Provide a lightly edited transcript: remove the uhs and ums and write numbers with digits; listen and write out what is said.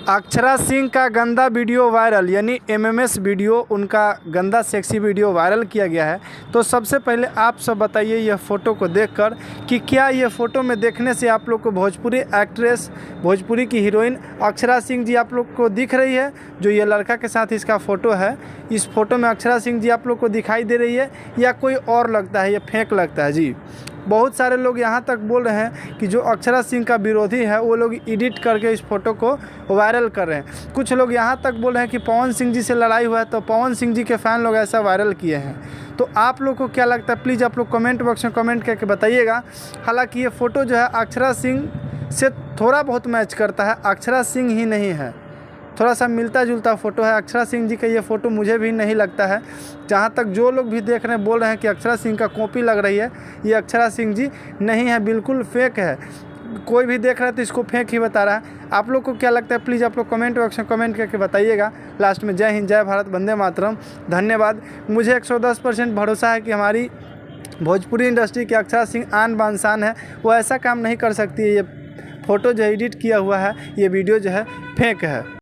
अक्षरा सिंह का गंदा video viral, यानी एमएमएस वीडियो, उनका गंदा सेक्सी वीडियो वायरल किया गया है। तो सबसे पहले आप सब बताइए यह फ़ोटो को देखकर कि क्या ये फ़ोटो में देखने से आप लोग को भोजपुरी एक्ट्रेस, भोजपुरी की हीरोइन अक्षरा सिंह जी आप लोग को दिख रही है? जो ये लड़का के साथ इसका फ़ोटो है, इस फ़ोटो में अक्षरा सिंह जी आप लोग को दिखाई दे रही है या कोई और लगता है, ये फेक लगता है? जी, बहुत सारे लोग यहाँ तक बोल रहे हैं कि जो अक्षरा सिंह का विरोधी है वो लोग एडिट करके इस फ़ोटो को वायरल कर रहे हैं। कुछ लोग यहाँ तक बोल रहे हैं कि पवन सिंह जी से लड़ाई हुआ है तो पवन सिंह जी के फ़ैन लोग ऐसा वायरल किए हैं। तो आप लोग को क्या लगता है, प्लीज़ आप लोग कमेंट बॉक्स में कमेंट करके बताइएगा। हालांकि ये फ़ोटो जो है अक्षरा सिंह से थोड़ा बहुत मैच करता है, अक्षरा सिंह ही नहीं है, थोड़ा सा मिलता जुलता फ़ोटो है। अक्षरा सिंह जी का ये फ़ोटो मुझे भी नहीं लगता है। जहाँ तक जो लोग भी देख रहे हैं बोल रहे हैं कि अक्षरा सिंह का कॉपी लग रही है, ये अक्षरा सिंह जी नहीं है, बिल्कुल फेक है। कोई भी देख रहा है तो इसको फेक ही बता रहा है। आप लोग को क्या लगता है, प्लीज़ आप लोग कमेंट बॉक्स में कमेंट करके बताइएगा। लास्ट में जय हिंद, जय भारत, वंदे मातरम, धन्यवाद। मुझे 110% भरोसा है कि हमारी भोजपुरी इंडस्ट्री की अक्षरा सिंह आन बान शान है, वो ऐसा काम नहीं कर सकती है। ये फ़ोटो जो एडिट किया हुआ है, ये वीडियो जो है फेक है।